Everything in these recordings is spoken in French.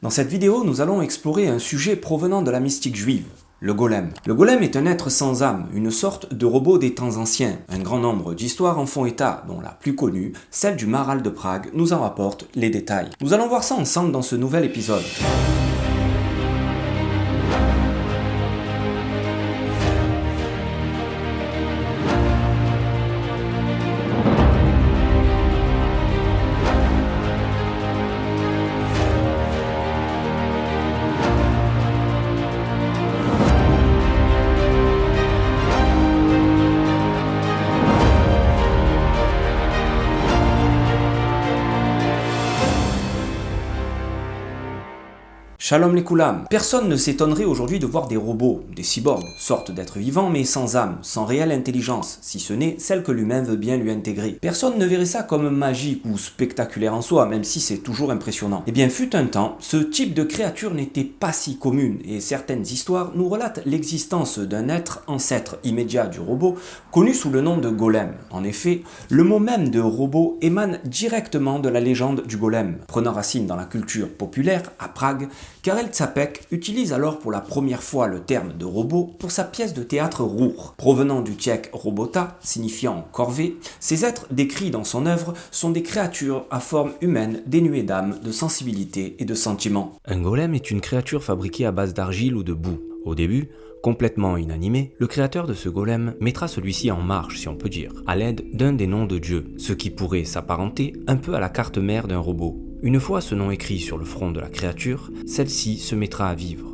Dans cette vidéo, nous allons explorer un sujet provenant de la mystique juive, le golem. Le golem est un être sans âme, une sorte de robot des temps anciens. Un grand nombre d'histoires en font état, dont la plus connue, celle du Maharal de Prague, nous en rapporte les détails. Nous allons voir ça ensemble dans ce nouvel épisode. Shalom les Koulam. Personne ne s'étonnerait aujourd'hui de voir des robots, des cyborgs, sortes d'êtres vivants mais sans âme, sans réelle intelligence, si ce n'est celle que l'humain veut bien lui intégrer. Personne ne verrait ça comme magique ou spectaculaire en soi, même si c'est toujours impressionnant. Eh bien, fut un temps, ce type de créature n'était pas si commune, et certaines histoires nous relatent l'existence d'un être ancêtre immédiat du robot, connu sous le nom de golem. En effet, le mot même de robot émane directement de la légende du golem, prenant racine dans la culture populaire à Prague. Karel Čapek utilise alors pour la première fois le terme de robot pour sa pièce de théâtre Rour. Provenant du tchèque robota, signifiant corvée, ces êtres décrits dans son œuvre sont des créatures à forme humaine dénuées d'âme, de sensibilité et de sentiments. Un golem est une créature fabriquée à base d'argile ou de boue. Au début, complètement inanimé, le créateur de ce golem mettra celui-ci en marche, si on peut dire, à l'aide d'un des noms de Dieu, ce qui pourrait s'apparenter un peu à la carte mère d'un robot. Une fois ce nom écrit sur le front de la créature, celle-ci se mettra à vivre.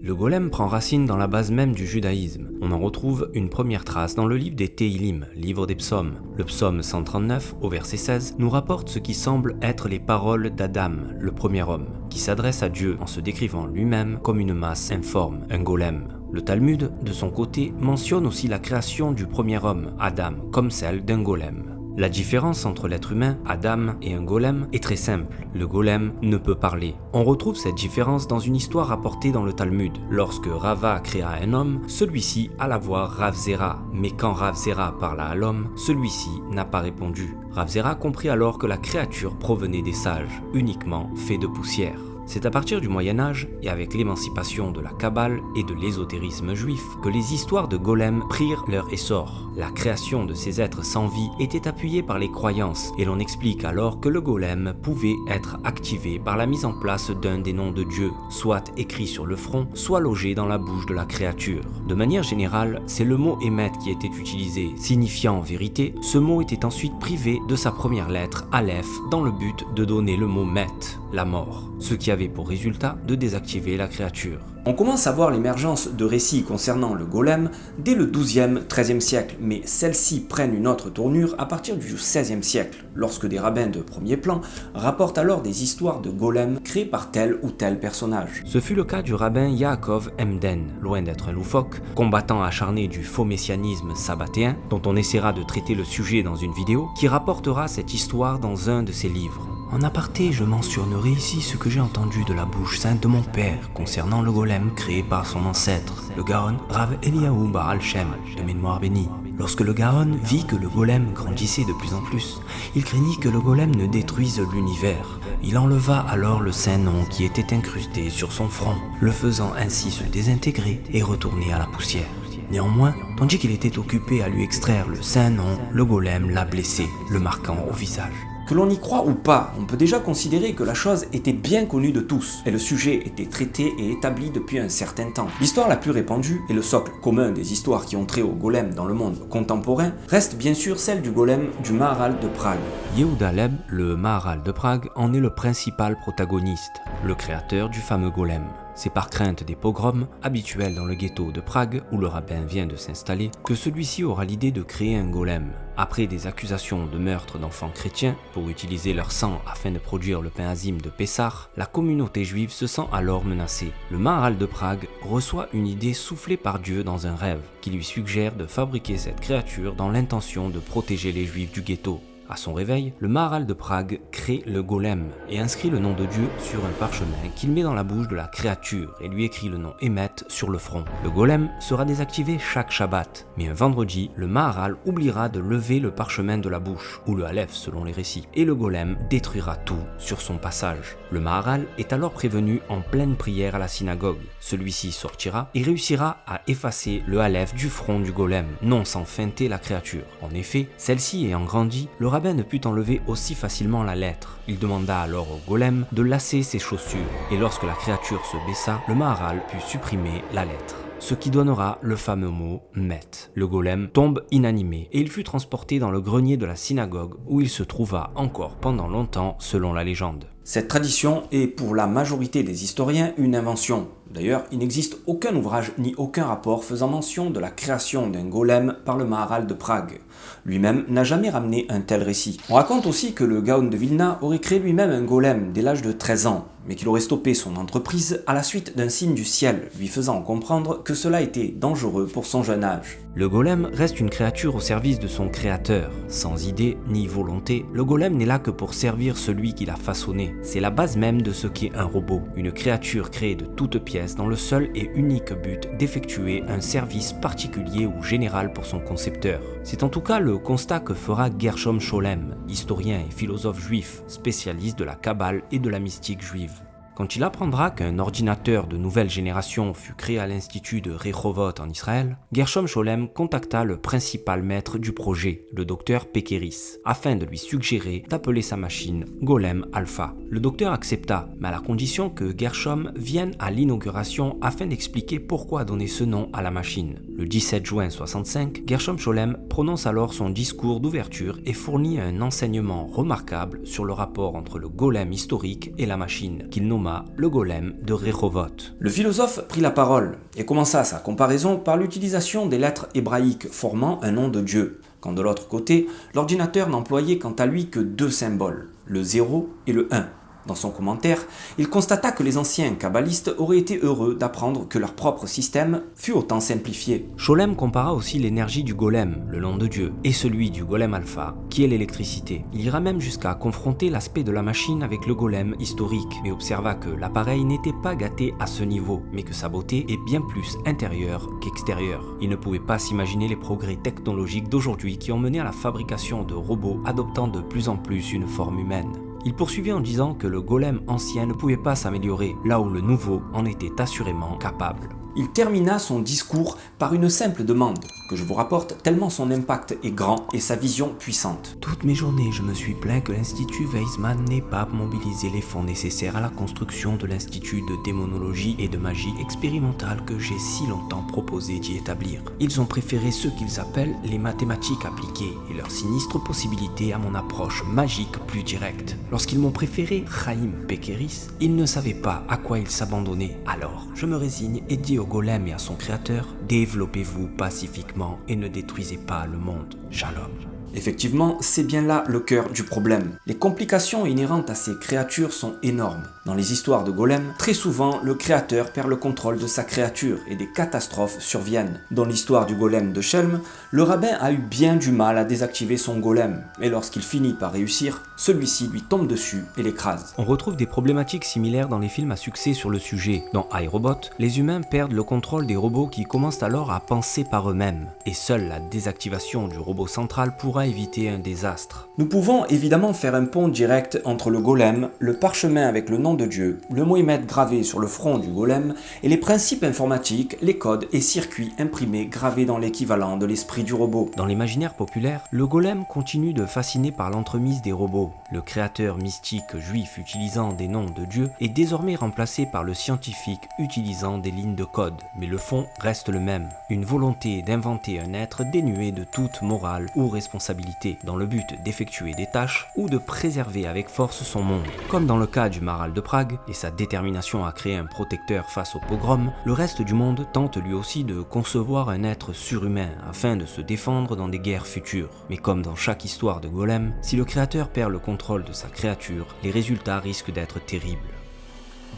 Le golem prend racine dans la base même du judaïsme. On en retrouve une première trace dans le livre des Teilim, livre des psaumes. Le psaume 139, au verset 16, nous rapporte ce qui semble être les paroles d'Adam, le premier homme, qui s'adresse à Dieu en se décrivant lui-même comme une masse informe, un golem. Le Talmud, de son côté, mentionne aussi la création du premier homme, Adam, comme celle d'un golem. La différence entre l'être humain, Adam, et un golem est très simple. Le golem ne peut parler. On retrouve cette différence dans une histoire rapportée dans le Talmud. Lorsque Rava créa un homme, celui-ci alla voir Rav Zera. Mais quand Rav Zera parla à l'homme, celui-ci n'a pas répondu. Rav Zera comprit alors que la créature provenait des sages, uniquement fait de poussière. C'est à partir du Moyen-Âge, et avec l'émancipation de la Kabbale et de l'ésotérisme juif, que les histoires de golem prirent leur essor. La création de ces êtres sans vie était appuyée par les croyances, et l'on explique alors que le golem pouvait être activé par la mise en place d'un des noms de Dieu, soit écrit sur le front, soit logé dans la bouche de la créature. De manière générale, c'est le mot émet qui était utilisé, signifiant en vérité, ce mot était ensuite privé de sa première lettre, Aleph, dans le but de donner le mot met, la mort, ce qui avait pour résultat de désactiver la créature. On commence à voir l'émergence de récits concernant le golem dès le XIIe, XIIIe siècle, mais celles-ci prennent une autre tournure à partir du XVIe siècle, lorsque des rabbins de premier plan rapportent alors des histoires de golem créées par tel ou tel personnage. Ce fut le cas du rabbin Yaakov Emden, loin d'être un loufoque, combattant acharné du faux messianisme sabbatéen, dont on essaiera de traiter le sujet dans une vidéo, qui rapportera cette histoire dans un de ses livres. En aparté, je mentionnerai ici ce que j'ai entendu de la bouche sainte de mon père concernant le golem créé par son ancêtre, le Gaon Rav Eliyahu Baal Shem, de mémoire bénie. Lorsque le Gaon vit que le golem grandissait de plus en plus, il craignit que le golem ne détruise l'univers. Il enleva alors le saint nom qui était incrusté sur son front, le faisant ainsi se désintégrer et retourner à la poussière. Néanmoins, tandis qu'il était occupé à lui extraire le saint nom, le golem l'a blessé, le marquant au visage. Que l'on y croit ou pas, on peut déjà considérer que la chose était bien connue de tous, et le sujet était traité et établi depuis un certain temps. L'histoire la plus répandue, et le socle commun des histoires qui ont trait au golem dans le monde contemporain, reste bien sûr celle du golem du Maharal de Prague. Yehuda Leib, le Maharal de Prague, en est le principal protagoniste, le créateur du fameux golem. C'est par crainte des pogroms, habituels dans le ghetto de Prague, où le rabbin vient de s'installer, que celui-ci aura l'idée de créer un golem. Après des accusations de meurtre d'enfants chrétiens, pour utiliser leur sang afin de produire le pain azim de Pessah, la communauté juive se sent alors menacée. Le Maharal de Prague reçoit une idée soufflée par Dieu dans un rêve, qui lui suggère de fabriquer cette créature dans l'intention de protéger les juifs du ghetto. À son réveil, le Maharal de Prague crée le golem et inscrit le nom de Dieu sur un parchemin qu'il met dans la bouche de la créature et lui écrit le nom Emmet sur le front. Le golem sera désactivé chaque Shabbat, mais un vendredi, le Maharal oubliera de lever le parchemin de la bouche, ou le Aleph selon les récits, et le golem détruira tout sur son passage. Le Maharal est alors prévenu en pleine prière à la synagogue. Celui-ci sortira et réussira à effacer le Aleph du front du golem, non sans feinter la créature. En effet, celle-ci ayant grandi, le rabbin ne put enlever aussi facilement la lettre. Il demanda alors au golem de lasser ses chaussures, et lorsque la créature se baissa, le Maharal put supprimer la lettre. Ce qui donnera le fameux mot « Met ». Le golem tombe inanimé et il fut transporté dans le grenier de la synagogue où il se trouva encore pendant longtemps selon la légende. Cette tradition est pour la majorité des historiens une invention. D'ailleurs, il n'existe aucun ouvrage ni aucun rapport faisant mention de la création d'un golem par le Maharal de Prague. Lui-même n'a jamais ramené un tel récit. On raconte aussi que le Gaon de Vilna aurait créé lui-même un golem dès l'âge de 13 ans, mais qu'il aurait stoppé son entreprise à la suite d'un signe du ciel, lui faisant comprendre que cela était dangereux pour son jeune âge. Le golem reste une créature au service de son créateur. Sans idée ni volonté, le golem n'est là que pour servir celui qui l'a façonné. C'est la base même de ce qu'est un robot, une créature créée de toutes pièces dans le seul et unique but d'effectuer un service particulier ou général pour son concepteur. C'est en tout cas le constat que fera Gershom Scholem, historien et philosophe juif, spécialiste de la Kabbale et de la mystique juive. Quand il apprendra qu'un ordinateur de nouvelle génération fut créé à l'institut de Rehovot en Israël, Gershom Scholem contacta le principal maître du projet, le docteur Pekeris, afin de lui suggérer d'appeler sa machine Golem Alpha. Le docteur accepta, mais à la condition que Gershom vienne à l'inauguration afin d'expliquer pourquoi donner ce nom à la machine. Le 17 juin 65, Gershom Scholem prononce alors son discours d'ouverture et fournit un enseignement remarquable sur le rapport entre le golem historique et la machine, qu'il nomma le golem de Rehovot. Le philosophe prit la parole et commença sa comparaison par l'utilisation des lettres hébraïques formant un nom de Dieu, quand de l'autre côté, l'ordinateur n'employait quant à lui que deux symboles, le 0 et le 1. Dans son commentaire, il constata que les anciens kabbalistes auraient été heureux d'apprendre que leur propre système fut autant simplifié. Scholem compara aussi l'énergie du golem, le nom de Dieu, et celui du golem alpha, qui est l'électricité. Il ira même jusqu'à confronter l'aspect de la machine avec le golem historique, mais observa que l'appareil n'était pas gâté à ce niveau, mais que sa beauté est bien plus intérieure qu'extérieure. Il ne pouvait pas s'imaginer les progrès technologiques d'aujourd'hui qui ont mené à la fabrication de robots adoptant de plus en plus une forme humaine. Il poursuivit en disant que le golem ancien ne pouvait pas s'améliorer, là où le nouveau en était assurément capable. Il termina son discours par une simple demande, que je vous rapporte tellement son impact est grand et sa vision puissante. Toutes mes journées, je me suis plaint que l'Institut Weizmann n'ait pas mobilisé les fonds nécessaires à la construction de l'Institut de démonologie et de magie expérimentale que j'ai si longtemps proposé d'y établir. Ils ont préféré ce qu'ils appellent les mathématiques appliquées et leurs sinistres possibilités à mon approche magique plus directe. Lorsqu'ils m'ont préféré Chaim Pekeris, ils ne savaient pas à quoi ils s'abandonnaient. Alors, je me résigne et dis au golem et à son créateur, développez-vous pacifiquement et ne détruisez pas le monde. Shalom. Effectivement, c'est bien là le cœur du problème. Les complications inhérentes à ces créatures sont énormes. Dans les histoires de golem, très souvent, le créateur perd le contrôle de sa créature et des catastrophes surviennent. Dans l'histoire du golem de Shelm, le rabbin a eu bien du mal à désactiver son golem, et lorsqu'il finit par réussir, celui-ci lui tombe dessus et l'écrase. On retrouve des problématiques similaires dans les films à succès sur le sujet. Dans iRobot, les humains perdent le contrôle des robots qui commencent alors à penser par eux-mêmes, et seule la désactivation du robot central pourra éviter un désastre. Nous pouvons évidemment faire un pont direct entre le golem, le parchemin avec le nom de Dieu, le mot Emmet gravé sur le front du golem et les principes informatiques, les codes et circuits imprimés gravés dans l'équivalent de l'esprit du robot. Dans l'imaginaire populaire, le golem continue de fasciner par l'entremise des robots. Le créateur mystique juif utilisant des noms de Dieu est désormais remplacé par le scientifique utilisant des lignes de code, mais le fond reste le même, une volonté d'inventer un être dénué de toute morale ou responsabilité, dans le but d'effectuer des tâches ou de préserver avec force son monde. Comme dans le cas du Maharal de Prague et sa détermination à créer un protecteur face au pogrom, le reste du monde tente lui aussi de concevoir un être surhumain afin de se défendre dans des guerres futures. Mais comme dans chaque histoire de golem, si le créateur perd le contrôle de sa créature, les résultats risquent d'être terribles.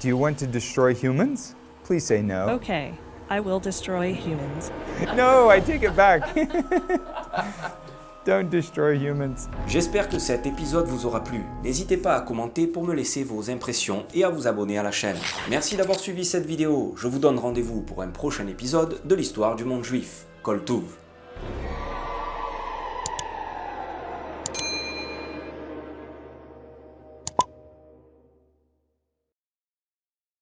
Do you want to destroy humans? Please say no. Okay, I will destroy humans. No, I take it back. Don't destroy humans. J'espère que cet épisode vous aura plu. N'hésitez pas à commenter pour me laisser vos impressions et à vous abonner à la chaîne. Merci d'avoir suivi cette vidéo. Je vous donne rendez-vous pour un prochain épisode de l'histoire du monde juif. Kol Tuv.